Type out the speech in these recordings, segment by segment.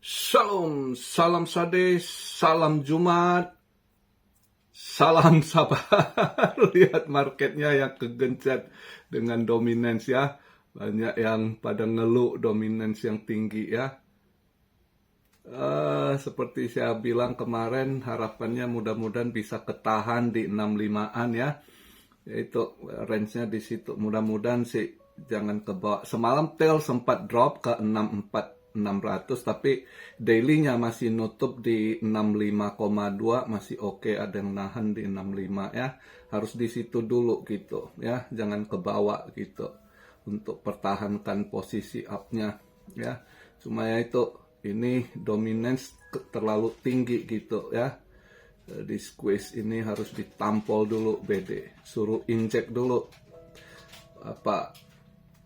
Shalom, salam sade, salam Jumat, salam sabar. Lihat marketnya yang kegencet dengan dominance ya. Banyak yang pada ngeluh dominance yang tinggi ya. Seperti saya bilang kemarin, harapannya mudah-mudahan bisa ketahan di 65-an ya. Yaitu range-nya di situ. Mudah-mudahan sih jangan ke bawah. Semalam tail sempat drop ke 600 tapi daily-nya masih nutup di 65,2, masih oke, ada yang nahan di 65 ya. Harus di situ dulu gitu ya, jangan ke bawah gitu untuk pertahankan posisi up-nya ya. Cuma ya itu, ini dominance terlalu tinggi gitu ya. Di squeeze ini harus ditampol dulu BD, suruh injek dulu,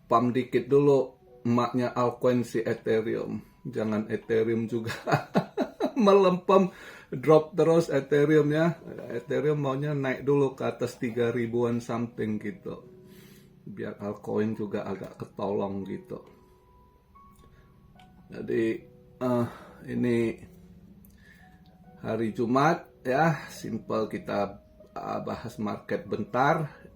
pump dikit dulu emaknya altcoin si Ethereum. Jangan Ethereum juga melempem, drop terus Ethereum ya. Ethereum maunya naik dulu ke atas 3.000-an something gitu, biar altcoin juga agak ketolong gitu. Jadi ini hari Jumat ya, simple kita bahas market bentar.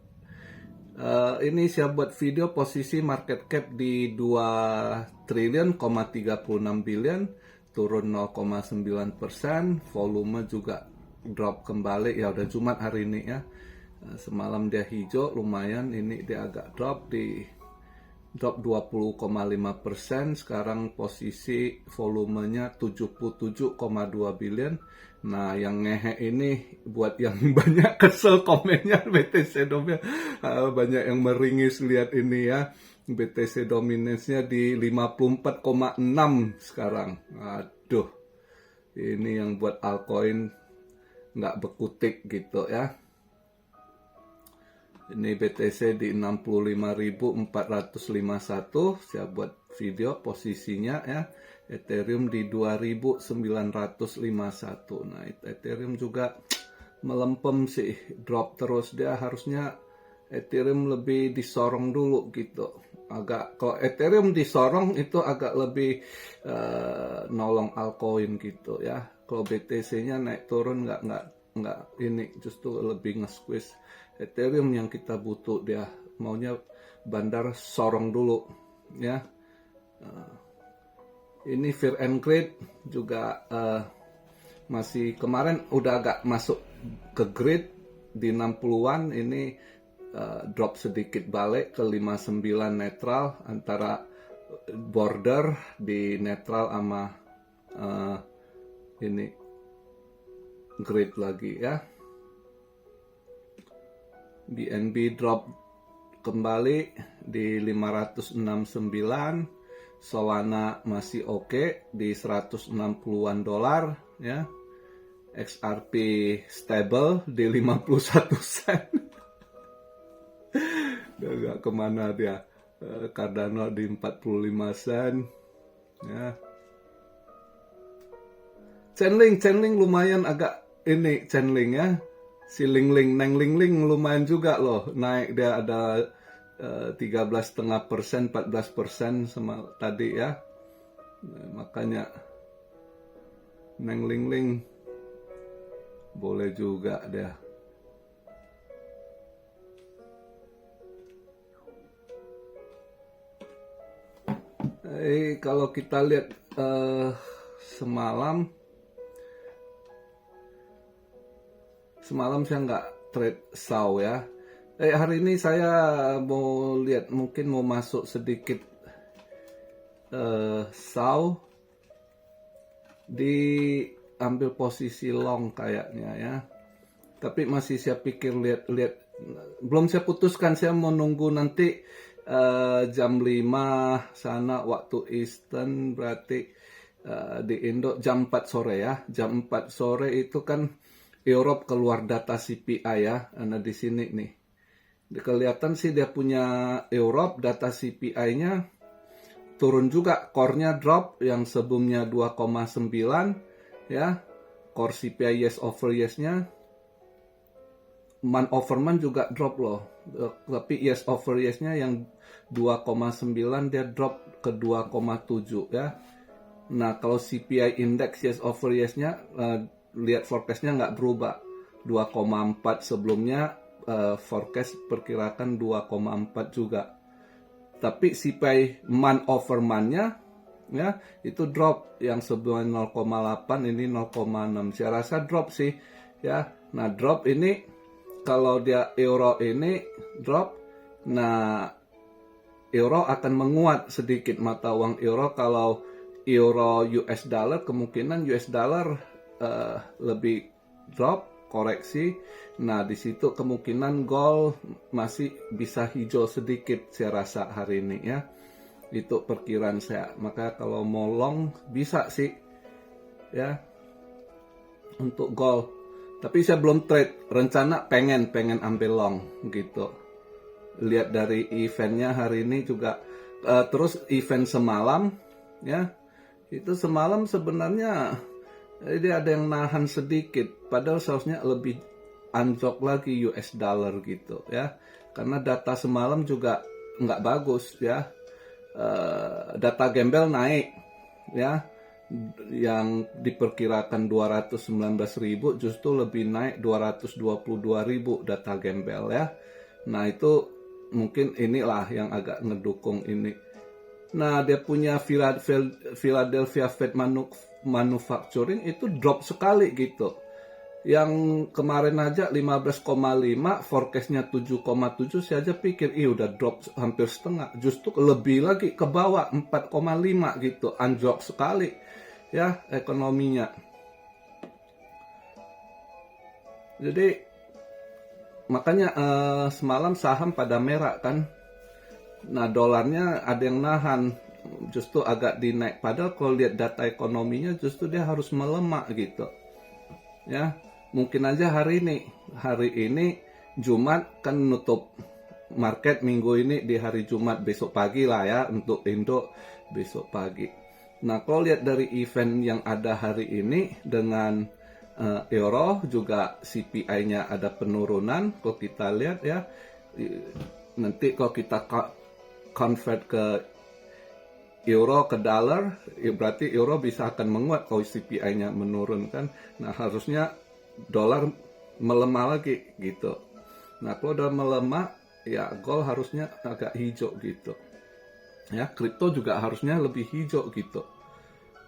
Ini saya buat video posisi market cap di 2 triliun, 36 billion, turun 0,9%, volume juga drop kembali ya, udah Jumat hari ini ya. Semalam dia hijau lumayan, ini dia agak drop 20,5%, sekarang posisi volumenya 77,2 billion. Nah, yang ngehe ini buat yang banyak kesel komennya BTC Dominance, banyak yang meringis lihat ini ya. BTC dominance-nya di 54,6 sekarang. Aduh, ini yang buat altcoin nggak bekutik gitu ya. Ini BTC di 65.451, saya buat video posisinya ya. Ethereum di 2.951. Nah, Ethereum juga melempem sih, drop terus. Dia harusnya Ethereum lebih disorong dulu gitu. Kalau Ethereum disorong itu agak lebih nolong altcoin gitu ya. Kalau BTC-nya naik turun nggak ini, justru lebih nge-squeeze Ethereum yang kita butuh. Dia maunya bandar sorong dulu ya. Ini Fear and Greed juga masih kemarin udah agak masuk ke grid di 60-an, ini drop sedikit balik ke 59 netral, antara border di netral sama ini grid lagi ya. BNB drop kembali di 569, Solana masih oke di 160-an dolar ya. XRP stable di 51 sen. Udah gak kemana dia. Cardano di 45 sen ya. Chainlink lumayan agak ini, Chainlink ya. Si Ling Neng lumayan juga loh, naik. Dia ada 13,5%, 14% sama tadi ya. Makanya Neng Ling boleh juga dia. Kalau kita lihat semalam saya nggak trade SAO ya. Hari ini saya mau lihat, mungkin mau masuk sedikit SAO, diambil posisi long kayaknya ya. Tapi masih saya pikir lihat, belum saya putuskan. Saya mau nunggu nanti jam 5 sana waktu Eastern, berarti di Indo jam 4 sore ya. Jam 4 sore itu kan Europe keluar data CPI ya. Nah, di sini nih kelihatan sih dia punya Europe data CPI-nya turun juga, core-nya drop yang sebelumnya 2,9 ya. Core CPI yes over yes-nya, month over month juga drop loh. Tapi yes over yes-nya yang 2,9 dia drop ke 2,7 ya. Nah, kalau CPI index yes over yes-nya lihat forecast-nya nggak berubah. 2,4 sebelumnya forecast perkirakan 2,4 juga. Tapi CPI month over month-nya ya itu drop, yang sebelumnya 0,8 ini 0,6. Saya rasa drop sih ya. Nah, drop ini kalau dia euro ini drop, nah euro akan menguat sedikit mata uang euro. Kalau euro US dollar kemungkinan US dollar lebih drop, koreksi. Nah, di situ kemungkinan gold masih bisa hijau sedikit saya rasa hari ini ya. Itu perkiraan saya. Maka kalau mau long bisa sih ya untuk gold. Tapi saya belum trade. Rencana pengen ambil long gitu. Lihat dari eventnya hari ini juga. Terus event semalam ya. Itu semalam sebenarnya dia ada yang nahan sedikit. Padahal seharusnya lebih anjlok lagi US dollar gitu ya. Karena data semalam juga nggak bagus ya. Data gembel naik ya. Yang diperkirakan 219.000 justru lebih naik 222.000 data gembel ya. Nah, itu mungkin inilah yang agak ngedukung ini. Nah, dia punya Philadelphia Fed Manufacturing itu drop sekali gitu. Yang kemarin aja 15,5, forecastnya 7,7, saya aja pikir, udah drop hampir setengah. Justru lebih lagi ke bawah, 4,5 gitu, anjlok sekali ya ekonominya. Jadi makanya semalam saham pada merah kan. Nah, dolarnya ada yang nahan, justru agak dinaik. Padahal kalau lihat data ekonominya justru dia harus melemah gitu. Ya, mungkin aja hari ini Jumat kan nutup market minggu ini di hari Jumat, besok pagi lah ya untuk Indo besok pagi. Nah, kalau lihat dari event yang ada hari ini dengan euro juga CPI-nya ada penurunan. Kalau kita lihat ya, nanti kalau kita convert ke euro ke dollar, berarti euro bisa akan menguat kalau CPI-nya menurun kan. Nah, harusnya dolar melemah lagi gitu. Nah, kalau dolar melemah, ya gold harusnya agak hijau gitu. Ya, kripto juga harusnya lebih hijau gitu.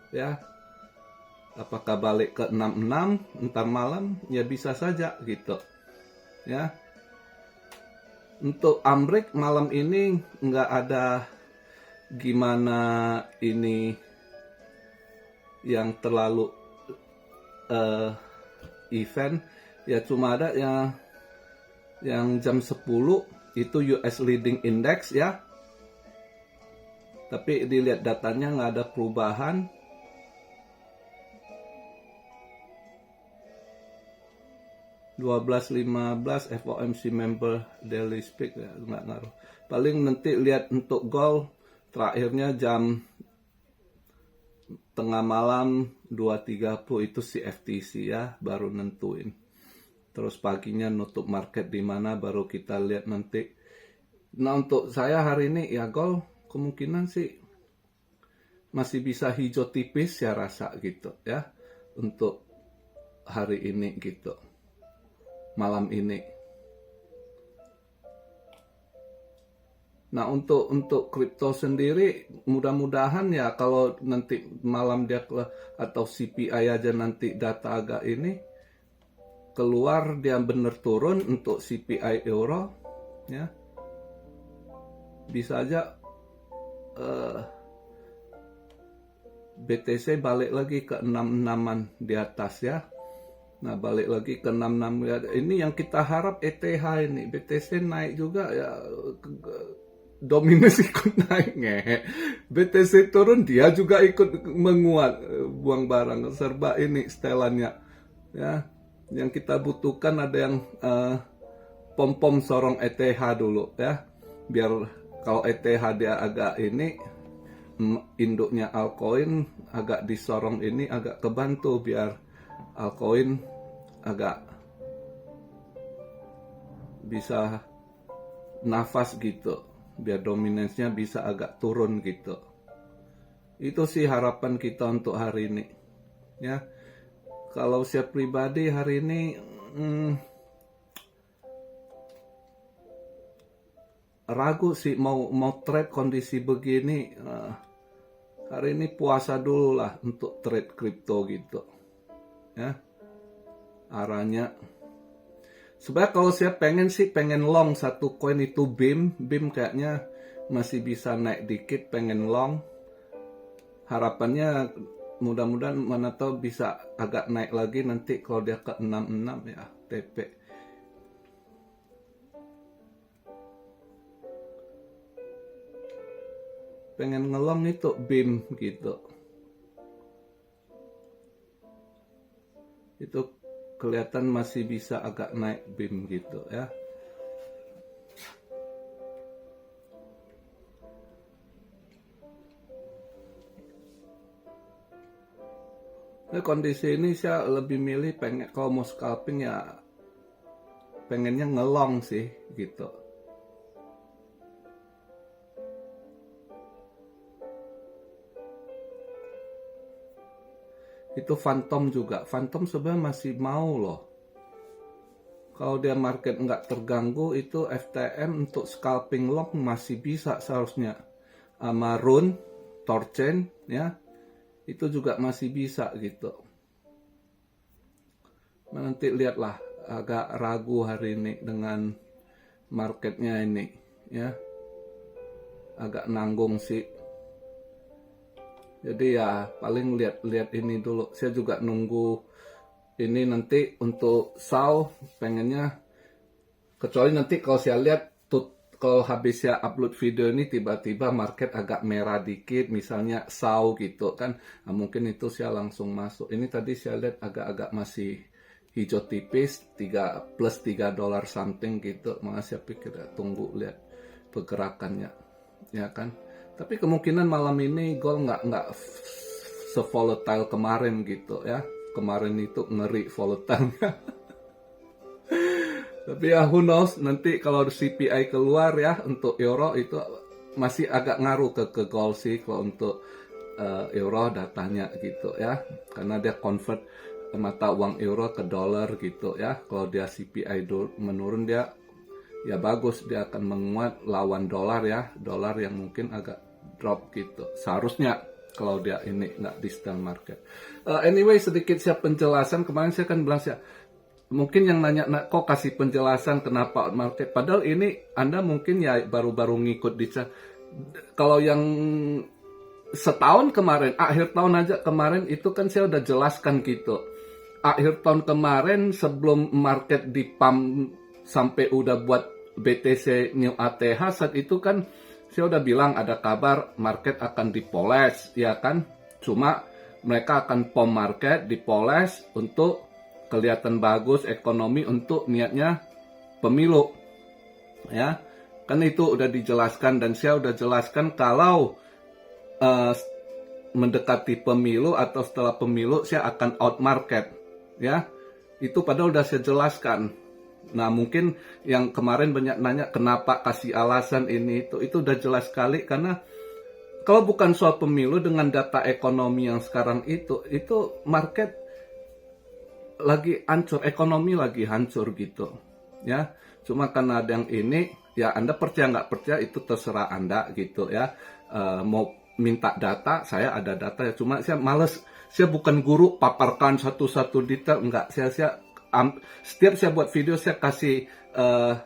Ya, apakah balik ke 66 ntar malam? Ya bisa saja gitu. Ya, untuk Amrik malam ini nggak ada gimana ini yang terlalu event ya, cuma ada yang jam 10 itu US leading index ya, tapi dilihat datanya nggak ada perubahan. (12.15) FOMC member daily speak ya, nggak ngaruh. Paling nanti lihat untuk gold terakhirnya jam tengah malam 2.30 itu CFTC ya, baru nentuin. Terus paginya nutup market di mana baru kita lihat nanti. Nah, untuk saya hari ini ya gold kemungkinan sih masih bisa hijau tipis ya rasa gitu ya untuk hari ini gitu, malam ini. Nah, untuk kripto sendiri mudah-mudahan ya kalau nanti malam dia atau CPI aja nanti data agak ini keluar dia bener turun untuk CPI euro ya, bisa aja BTC balik lagi ke 66-an di atas ya. Nah, balik lagi ke 66 ya. Ini yang kita harap ETH ini. BTC naik juga ya, dominasi ikut naik ngehe. BTC turun dia juga ikut menguat, buang barang serba ini setelannya ya. Yang kita butuhkan ada yang pom-pom sorong ETH dulu ya, biar kalau ETH dia agak ini induknya altcoin agak disorong ini agak kebantu, biar altcoin agak bisa nafas gitu, biar dominansinya bisa agak turun gitu Itu sih harapan kita untuk hari ini. Ya, kalau saya pribadi hari ini ragu sih mau trade kondisi begini. Hari ini puasa dulu lah untuk trade kripto gitu. Ya, arahnya. Sebenarnya kalau saya pengen long satu koin itu BIM kayaknya masih bisa naik dikit, pengen long. Harapannya mudah-mudahan mana tahu bisa agak naik lagi nanti kalau dia ke 66 ya TP. Pengen ngelong itu BIM gitu. Itu kelihatan masih bisa agak naik BIM gitu ya. Nah, kondisi ini saya lebih milih kalau mau scalping ya pengennya ngelong sih gitu. Itu Phantom juga. Phantom sebenarnya masih mau loh. Kalau dia market nggak terganggu, itu FTM untuk scalping long masih bisa seharusnya. Sama Rune, Torchain, ya. Itu juga masih bisa gitu. Nanti lihatlah, agak ragu hari ini dengan marketnya ini, ya. Agak nanggung sih. Jadi ya paling lihat ini dulu. Saya juga nunggu ini nanti untuk SAO pengennya, kecuali nanti kalau saya lihat kalau habis saya upload video ini tiba-tiba market agak merah dikit misalnya SAO gitu kan, nah, mungkin itu saya langsung masuk. Ini tadi saya lihat agak-agak masih hijau tipis, plus $3 something gitu. Makanya saya pikir tunggu lihat pergerakannya, ya kan. Tapi kemungkinan malam ini gold nggak se-volatile kemarin gitu ya. Kemarin itu ngeri volatile-nya. Tapi ya who knows, nanti kalau CPI keluar ya untuk euro itu masih agak ngaruh ke gold sih kalau untuk euro datanya gitu ya. Karena dia convert mata uang euro ke dolar gitu ya. Kalau dia CPI menurun dia ya bagus, dia akan menguat lawan dolar ya. Dolar yang mungkin agak drop gitu seharusnya kalau dia ini nggak di stand market. Anyway, sedikit saya penjelasan. Kemarin saya kan bilang mungkin yang nanya kok kasih penjelasan kenapa market, padahal ini Anda mungkin ya baru-baru ngikut di kalau yang setahun kemarin, akhir tahun aja kemarin itu kan saya udah jelaskan gitu. Akhir tahun kemarin sebelum market di pump sampai udah buat BTC New ATH, saat itu kan saya udah bilang ada kabar market akan dipoles, ya kan? Cuma mereka akan pom market, dipoles untuk kelihatan bagus ekonomi untuk niatnya pemilu. Ya, kan itu udah dijelaskan dan saya udah jelaskan kalau mendekati pemilu atau setelah pemilu saya akan out market. Ya, itu padahal udah saya jelaskan. Nah, mungkin yang kemarin banyak nanya kenapa kasih alasan ini itu udah jelas sekali, karena kalau bukan soal pemilu dengan data ekonomi yang sekarang itu market lagi hancur, ekonomi lagi hancur gitu. Ya, cuma karena ada yang ini, ya Anda percaya nggak percaya itu terserah Anda gitu ya. Mau minta data, saya ada data ya, cuma saya males, saya bukan guru paparkan satu-satu detail, enggak, setiap saya buat video saya kasih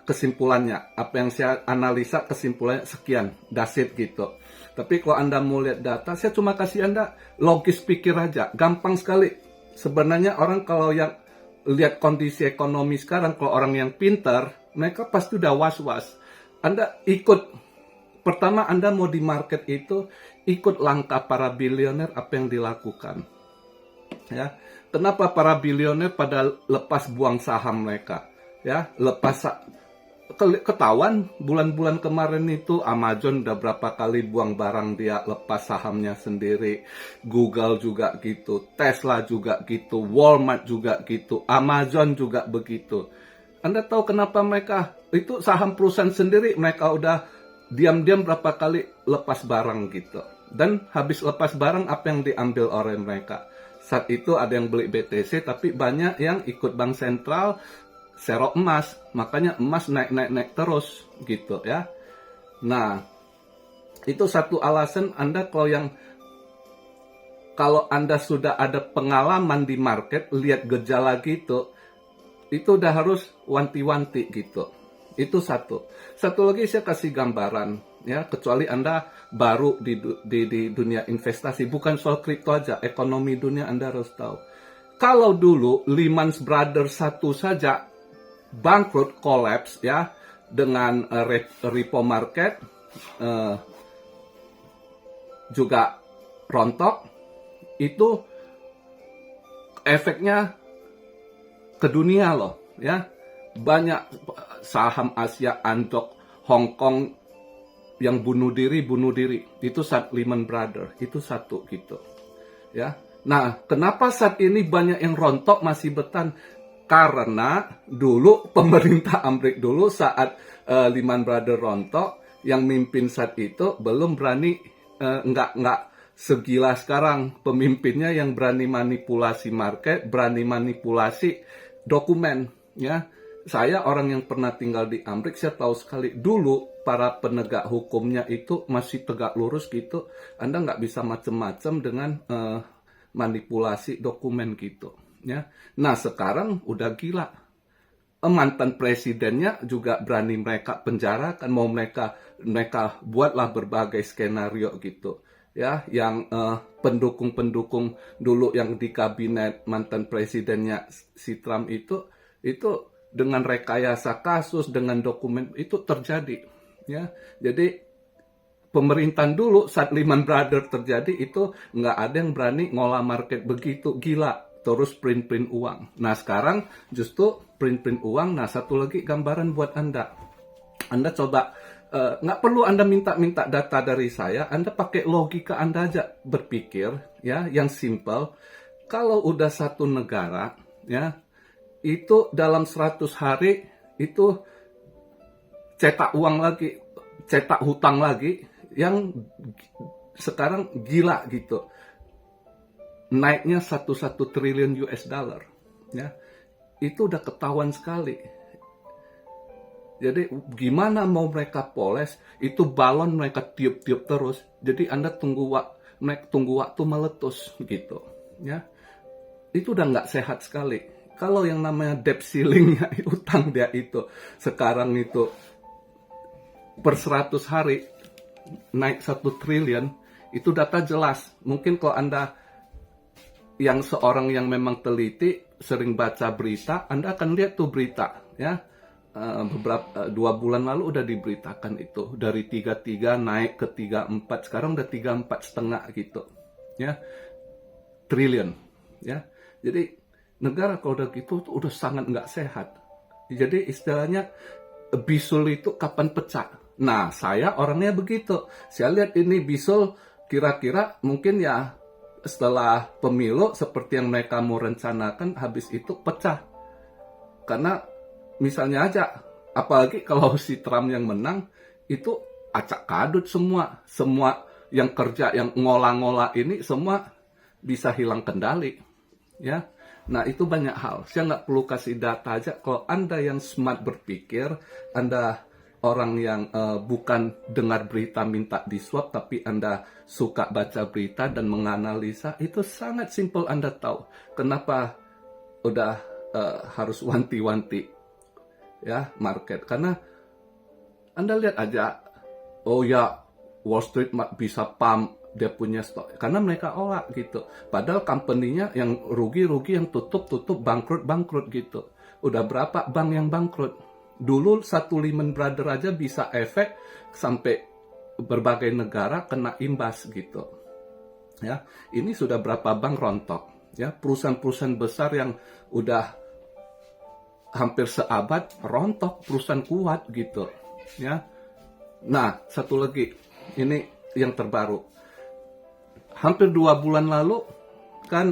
kesimpulannya, apa yang saya analisa kesimpulannya sekian, that's it gitu. Tapi kalau Anda mau lihat data, saya cuma kasih Anda logis pikir aja, gampang sekali. Sebenarnya orang kalau yang lihat kondisi ekonomi sekarang, kalau orang yang pintar, mereka pasti udah was-was. Anda ikut, pertama Anda mau di market itu, ikut langkah para bilioner apa yang dilakukan. Ya, kenapa para bilioner pada lepas buang saham mereka? Ya, lepas ketahuan bulan-bulan kemarin itu Amazon udah berapa kali buang barang dia, lepas sahamnya sendiri. Google juga gitu, Tesla juga gitu, Walmart juga gitu, Amazon juga begitu. Anda tahu kenapa mereka itu saham perusahaan sendiri mereka udah diam-diam berapa kali lepas barang gitu. Dan habis lepas barang, apa yang diambil oleh mereka? Saat itu ada yang beli BTC, tapi banyak yang ikut bank sentral serok emas, makanya emas naik terus gitu ya. Nah, itu satu alasan Anda kalau Anda sudah ada pengalaman di market, lihat gejala gitu, itu udah harus wanti-wanti gitu. Itu satu. Satu lagi saya kasih gambaran ya, kecuali Anda baru di dunia investasi, bukan soal kripto aja, ekonomi dunia Anda harus tahu. Kalau dulu Lehman Brothers satu saja bangkrut, collapse ya, dengan repo market juga rontok, itu efeknya ke dunia loh ya. Banyak saham Asia anjlok, Hong Kong yang bunuh diri itu saat Lehman Brothers, itu satu gitu ya. Nah, kenapa saat ini banyak yang rontok masih bertahan? Karena dulu pemerintah Amerika dulu saat Lehman Brothers rontok, yang mimpin saat itu belum berani, nggak segila sekarang pemimpinnya yang berani manipulasi market, berani manipulasi dokumen ya. Saya orang yang pernah tinggal di Amerika, saya tahu sekali dulu para penegak hukumnya itu masih tegak lurus gitu. Anda nggak bisa macam-macam dengan manipulasi dokumen gitu ya. Nah, sekarang udah gila. Mantan presidennya juga berani mereka penjarakan, mau mereka buatlah berbagai skenario gitu ya, yang pendukung-pendukung dulu yang di kabinet mantan presidennya si Trump itu dengan rekayasa kasus, dengan dokumen itu terjadi ya. Jadi pemerintahan dulu saat Lehman Brothers terjadi itu nggak ada yang berani ngolah market begitu gila, terus print uang. Nah, sekarang justru print uang. Nah, satu lagi gambaran buat Anda coba, nggak perlu Anda minta data dari saya, Anda pakai logika Anda aja berpikir ya, yang simple. Kalau udah satu negara ya, itu dalam 100 hari itu cetak uang lagi, cetak hutang lagi, yang sekarang gila gitu, naiknya 1 triliun US dollar ya, itu udah ketahuan sekali. Jadi gimana mau mereka poles, itu balon mereka tiup-tiup terus, jadi Anda tunggu waktu meletus gitu ya. Itu udah nggak sehat sekali. Kalau yang namanya debt ceiling-nya, utang dia itu sekarang itu per 100 hari naik 1 triliun, itu data jelas. Mungkin kalau Anda yang seorang yang memang teliti, sering baca berita, Anda akan lihat tuh berita ya. Beberapa 2 bulan lalu udah diberitakan itu, dari 33 naik ke 34, sekarang udah 34,5 gitu ya, triliun ya. Jadi negara kalau udah gitu udah sangat nggak sehat. Jadi istilahnya bisul itu kapan pecah. Nah, saya orangnya begitu. Saya lihat ini bisul kira-kira mungkin ya setelah pemilu seperti yang mereka mau rencanakan, habis itu pecah. Karena misalnya aja, apalagi kalau si Trump yang menang, itu acak kadut semua yang kerja, yang ngolah-ngolah ini semua bisa hilang kendali ya. Nah, itu banyak hal. Saya nggak perlu kasih data aja. Kalau Anda yang smart berpikir, Anda orang yang bukan dengar berita minta disuap, tapi Anda suka baca berita dan menganalisa, itu sangat simpel. Anda tahu kenapa udah harus wanti-wanti ya market. Karena Anda lihat aja, oh ya, Wall Street bisa pump dia punya stok, karena mereka olah gitu. Padahal company-nya yang rugi, yang tutup, bangkrut gitu. Udah berapa bank yang bangkrut? Dulu satu Lehman Brothers aja bisa efek sampai berbagai negara kena imbas gitu. Ya, ini sudah berapa bank rontok? Ya, perusahaan-perusahaan besar yang udah hampir seabad rontok, perusahaan kuat gitu. Ya, nah satu lagi, ini yang terbaru. Hampir 2 bulan lalu kan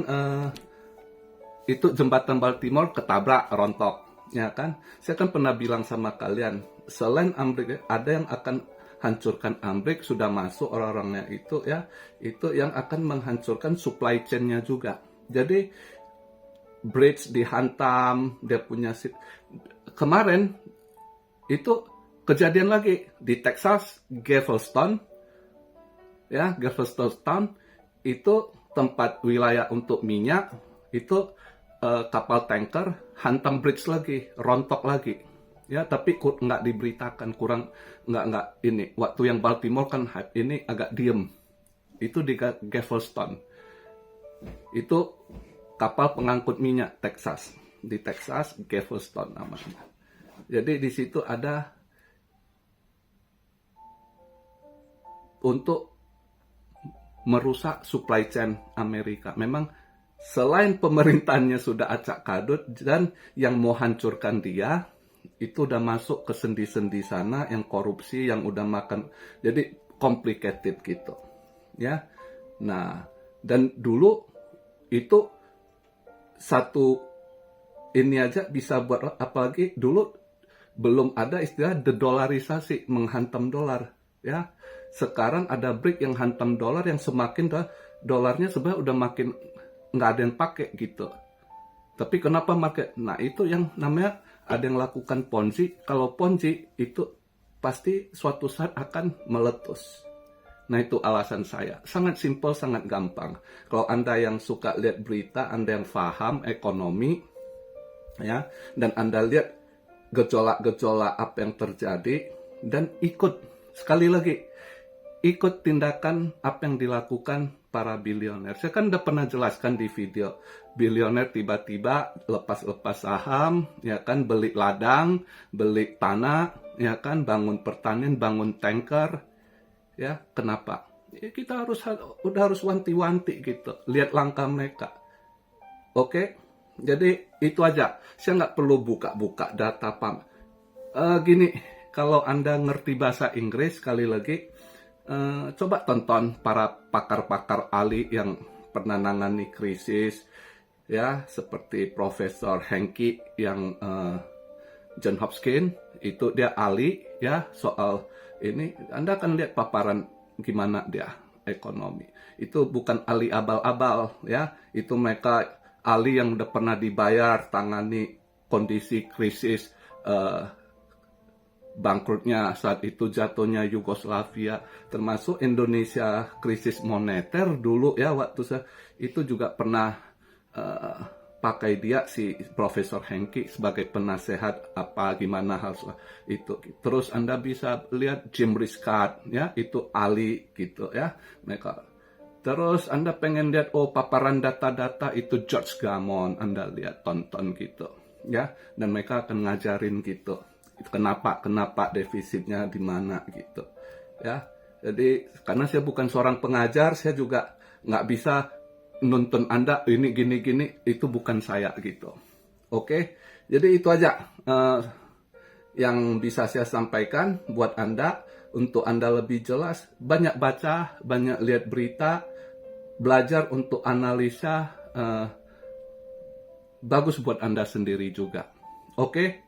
itu jembatan Baltimore ketabrak, rontok ya kan. Saya kan pernah bilang sama kalian, selain Amerika ada yang akan hancurkan Amrik, sudah masuk orang-orangnya itu ya, itu yang akan menghancurkan supply chain-nya juga. Jadi bridge dihantam, dia punya kemarin itu kejadian lagi di Texas, Galveston, ya, Galveston itu tempat wilayah untuk minyak, itu kapal tanker hantam bridge lagi, rontok lagi, ya, tapi nggak diberitakan, kurang nggak ini. Waktu yang Baltimore kan ini agak diem, itu di Galveston, itu kapal pengangkut minyak Texas, di Texas, Galveston namanya. Jadi di situ ada untuk merusak supply chain Amerika. Memang selain pemerintahnya sudah acak kadut, dan yang mau hancurkan dia itu udah masuk ke sendi-sendi sana, yang korupsi, yang udah makan. Jadi complicated gitu, ya. Nah, dan dulu itu satu ini aja bisa buat, apalagi dulu belum ada istilah dedolarisasi, menghantam dolar, ya. Sekarang ada BRIC yang hantam dolar, yang semakin dolarnya sebenarnya udah makin nggak ada yang pakai gitu. Tapi kenapa pakai? Nah, itu yang namanya ada yang lakukan Ponzi. Kalau Ponzi itu pasti suatu saat akan meletus. Nah, itu alasan saya. Sangat simpel, sangat gampang. Kalau Anda yang suka lihat berita, Anda yang paham ekonomi, ya, dan Anda lihat gejolak-gejolak apa yang terjadi, dan ikut, sekali lagi, ikut tindakan apa yang dilakukan para bilioner. Saya kan udah pernah jelaskan di video, bilioner tiba-tiba lepas-lepas saham, ya kan, beli ladang, beli tanah, ya kan, bangun pertanian, bangun tanker, ya. Kenapa? Ya, kita udah harus wanti-wanti gitu, lihat langkah mereka. Oke, jadi itu aja. Saya nggak perlu buka-buka data PAM. Gini, kalau Anda ngerti bahasa Inggris, sekali lagi, coba tonton para pakar-pakar ahli yang pernah nangani krisis, ya, seperti Profesor Henki yang John Hopkins, itu dia ahli, ya, soal ini. Anda akan lihat paparan gimana dia ekonomi. Itu bukan ahli abal-abal, ya, itu mereka ahli yang udah pernah dibayar tangani kondisi krisis, bangkrutnya saat itu, jatuhnya Yugoslavia, termasuk Indonesia krisis moneter dulu, ya, waktu saya itu juga pernah pakai dia, si Profesor Henki, sebagai penasehat apa gimana hal itu. Terus Anda bisa lihat Jim Riscard, ya, itu ahli gitu, ya, mereka. Terus Anda pengen lihat paparan data-data, itu George Gammon, Anda lihat, tonton gitu, ya, dan mereka akan ngajarin gitu. Kenapa defisitnya di mana gitu, ya. Jadi karena saya bukan seorang pengajar, saya juga nggak bisa nuntun Anda ini gini-gini, itu bukan saya gitu. Oke, jadi itu aja yang bisa saya sampaikan buat Anda. Untuk Anda lebih jelas, banyak baca, banyak lihat berita, belajar untuk analisa, bagus buat Anda sendiri juga. Oke.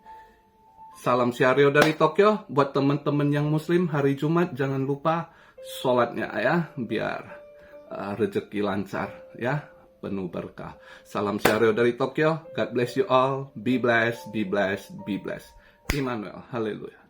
Salam Syariah dari Tokyo. Buat teman-teman yang muslim, hari Jumat jangan lupa sholatnya, ya, biar rezeki lancar, ya, penuh berkah. Salam Syariah dari Tokyo. God bless you all. Be blessed, be blessed, be blessed. Immanuel. Haleluya.